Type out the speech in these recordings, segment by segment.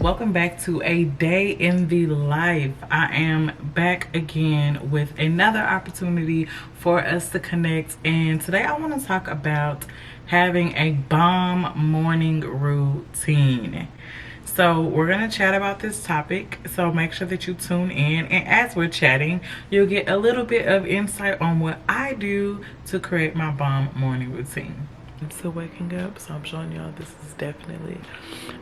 welcome back to a day in the life. I am back again with another opportunity for us to connect, and today I want to talk about having a bomb morning routine. So we're going to chat about this topic, so make sure that you tune in, and as we're chatting you'll get a little bit of insight on what I do to create my bomb morning routine. I'm still waking up, so I'm showing y'all this is definitely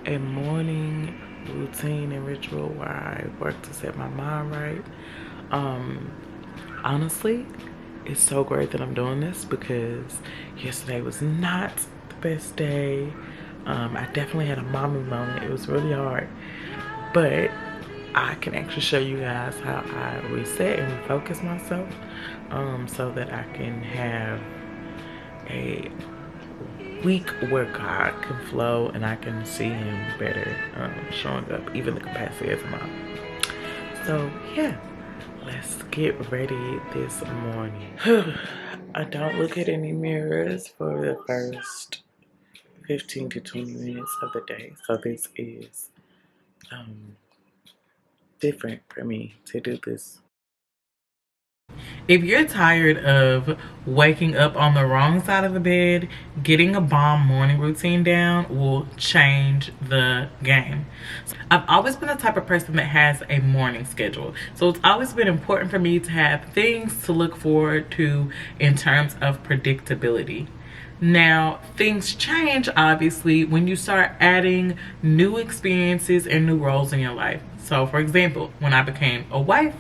a morning routine and ritual where I work to set my mind right. Honestly, it's so great that I'm doing this because yesterday was not the best day. I definitely had a mommy moment. It was really hard, but I can actually show you guys how I reset and refocus myself so that I can have a week where God can flow and I can see him better showing up, even the capacity as a mom. So yeah, let's get ready this morning. I don't look at any mirrors for the first 15 to 20 minutes of the day, so this is different for me to do this. If you're tired of waking up on the wrong side of the bed, getting a bomb morning routine down will change the game. I've always been the type of person that has a morning schedule. So it's always been important for me to have things to look forward to in terms of predictability. Now, things change obviously when you start adding new experiences and new roles in your life. So for example, when I became a wife,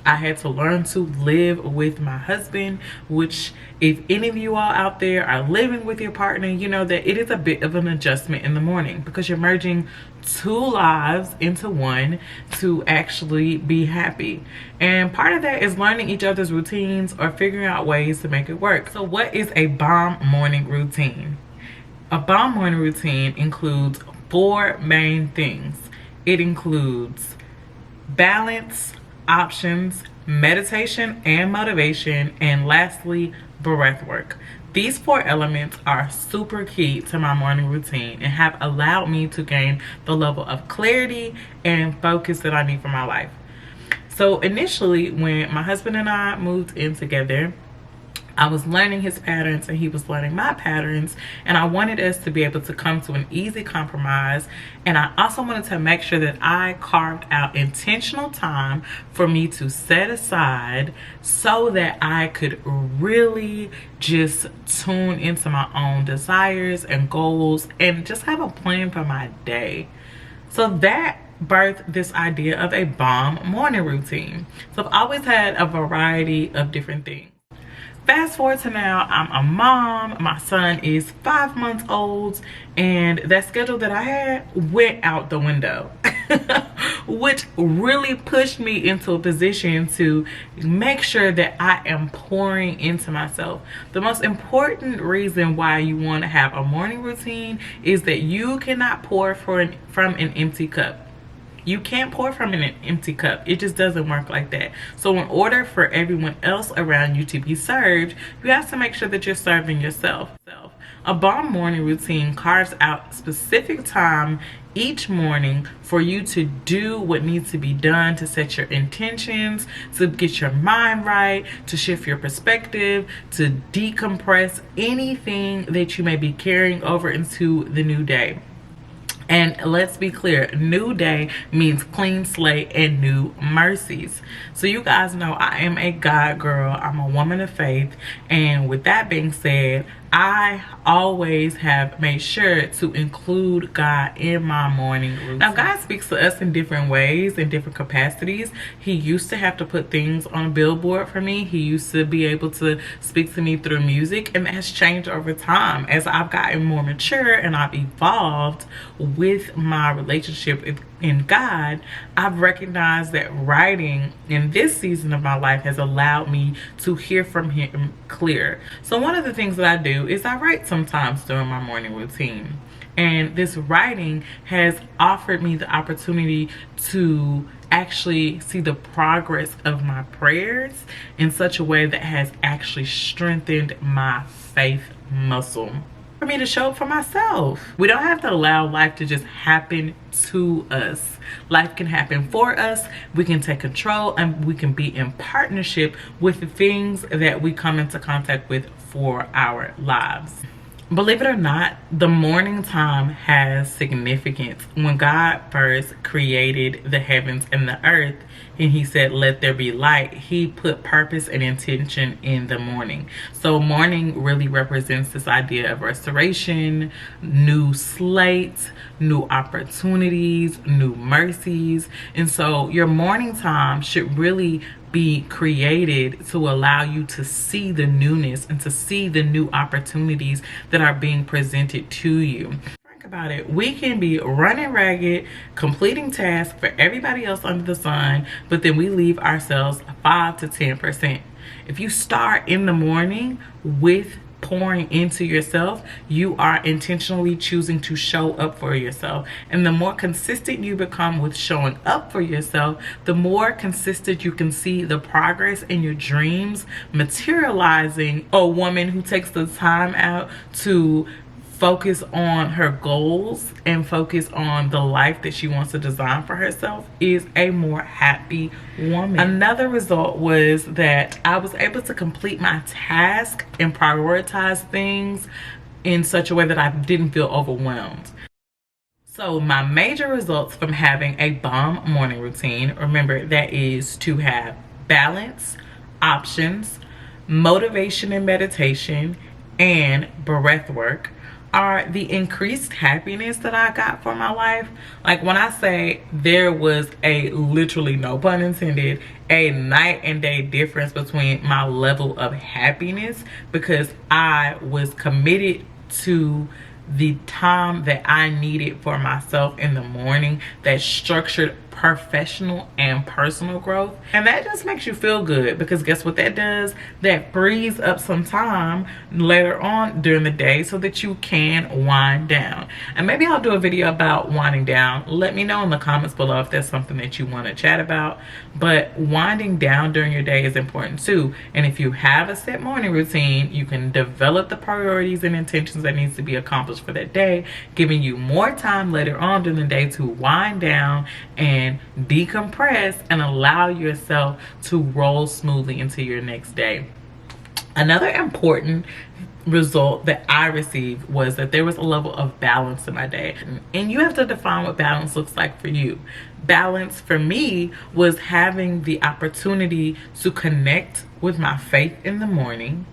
I had to learn to live with my husband, which if any of you all out there are living with your partner, you know that it is a bit of an adjustment in the morning because you're merging two lives into one to actually be happy. And part of that is learning each other's routines or figuring out ways to make it work. So what is a bomb morning routine? A bomb morning routine includes four main things. It includes balance, options, meditation and motivation, and lastly, breath work. These four elements are super key to my morning routine and have allowed me to gain the level of clarity and focus that I need for my life. So initially, when my husband and I moved in together, I was learning his patterns and he was learning my patterns, and I wanted us to be able to come to an easy compromise. And I also wanted to make sure that I carved out intentional time for me to set aside so that I could really just tune into my own desires and goals and just have a plan for my day. So that birthed this idea of a bomb morning routine. So I've always had a variety of different things. Fast forward to now, I'm a mom, my son is 5 months old, and that schedule that I had went out the window, which really pushed me into a position to make sure that I am pouring into myself. The most important reason why you want to have a morning routine is that you cannot pour from an empty cup. You can't pour from an empty cup. It just doesn't work like that. So in order for everyone else around you to be served, you have to make sure that you're serving yourself. A bomb morning routine carves out specific time each morning for you to do what needs to be done to set your intentions, to get your mind right, to shift your perspective, to decompress anything that you may be carrying over into the new day. And let's be clear, new day means clean slate and new mercies. So you guys know I am a God girl. I'm a woman of faith. And with that being said, I always have made sure to include God in my morning routine. Now, God speaks to us in different ways, in different capacities. He used to have to put things on a billboard for me. He used to be able to speak to me through music, and that has changed over time. As I've gotten more mature and I've evolved with my relationship in God, I've recognized that writing in this season of my life has allowed me to hear from him clear. So one of the things that I do is I write sometimes during my morning routine. And this writing has offered me the opportunity to actually see the progress of my prayers in such a way that has actually strengthened my faith muscle. for me to show up for myself. We don't have to allow life to just happen to us. Life can happen for us. We can take control and we can be in partnership with the things that we come into contact with for our lives. Believe it or not, the morning time has significance. When God first created the heavens and the earth, and he said, let there be light, he put purpose and intention in the morning. So morning really represents this idea of restoration, new slate, new opportunities, new mercies. And so your morning time should really be created to allow you to see the newness and to see the new opportunities that are being presented to you. Think about it. We can be running ragged, completing tasks for everybody else under the sun, but then we leave ourselves 5 to 10%. If you start in the morning with pouring into yourself, you are intentionally choosing to show up for yourself. And the more consistent you become with showing up for yourself, the more consistent you can see the progress in your dreams materializing. A woman who takes the time out to focus on her goals and focus on the life that she wants to design for herself is a more happy woman. Another result was that I was able to complete my task and prioritize things in such a way that I didn't feel overwhelmed. So my major results from having a B.O.M.B morning routine, remember, that is to have balance, options, motivation and meditation, and breath work, are the increased happiness that I got for my life. Like when I say there was a, literally, no pun intended, a night and day difference between my level of happiness, because I was committed to the time that I needed for myself in the morning, that structured professional and personal growth. And that just makes you feel good, because guess what that does? That frees up some time later on during the day so that you can wind down. And maybe I'll do a video about winding down. Let me know in the comments below if that's something that you want to chat about. But winding down during your day is important too. And if you have a set morning routine, you can develop the priorities and intentions that needs to be accomplished for that day, giving you more time later on during the day to wind down and decompress and allow yourself to roll smoothly into your next day. Another important result that I received was that there was a level of balance in my day. And you have to define what balance looks like for you. Balance for me was having the opportunity to connect with my faith in the morning,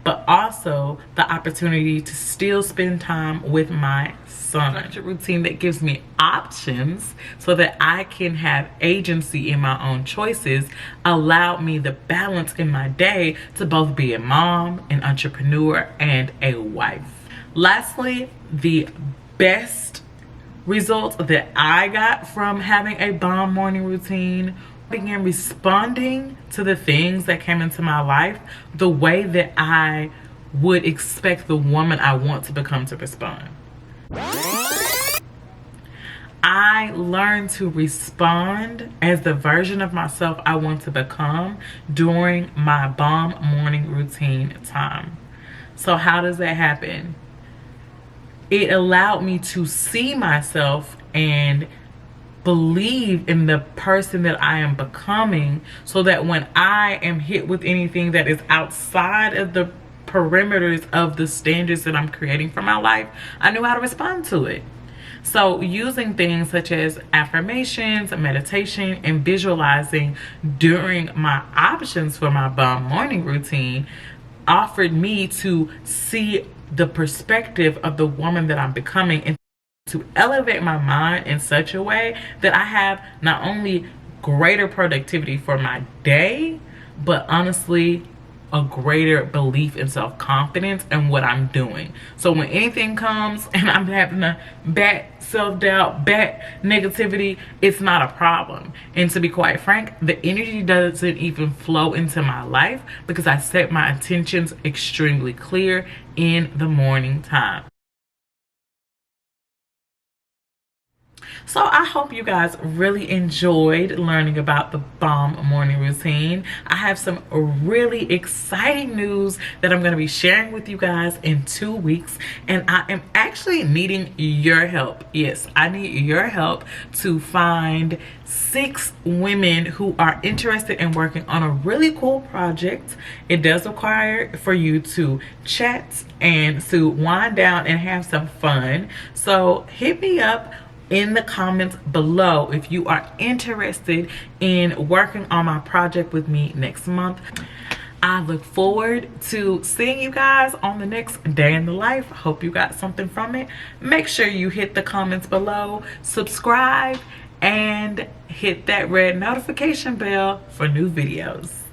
but also the opportunity to still spend time with my son. A routine that gives me options so that I can have agency in my own choices allowed me the balance in my day to both be a mom, an entrepreneur, and a wife. Lastly, the best result that I got from having a B.O.M.B morning routine, began responding to the things that came into my life the way that I would expect the woman I want to become to respond. I learned to respond as the version of myself I want to become during my B.O.M.B morning routine time. So how does that happen? It allowed me to see myself and believe in the person that I am becoming, so that when I am hit with anything that is outside of the perimeters of the standards that I'm creating for my life, I knew how to respond to it. So using things such as affirmations, meditation, and visualizing during my options for my B.O.M.B morning routine offered me to see the perspective of the woman that I'm becoming, and to elevate my mind in such a way that I have not only greater productivity for my day, but honestly a greater belief and self-confidence in what I'm doing. So when anything comes and I'm having a bat self-doubt, bat negativity, it's not a problem. And to be quite frank, the energy doesn't even flow into my life because I set my intentions extremely clear in the morning time. So I hope you guys really enjoyed learning about the B.O.M.B morning routine. I have some really exciting news that I'm going to be sharing with you guys in 2 weeks, and I am actually needing your help. Yes, I need your help to find 6 women who are interested in working on a really cool project. It does require for you to chat and to wind down and have some fun. So hit me up in the comments below if you are interested in working on my project with me next month. I look forward to seeing you guys on the next day in the life. Hope you got something from it. Make sure you hit the comments below, subscribe, and hit that red notification bell for new videos.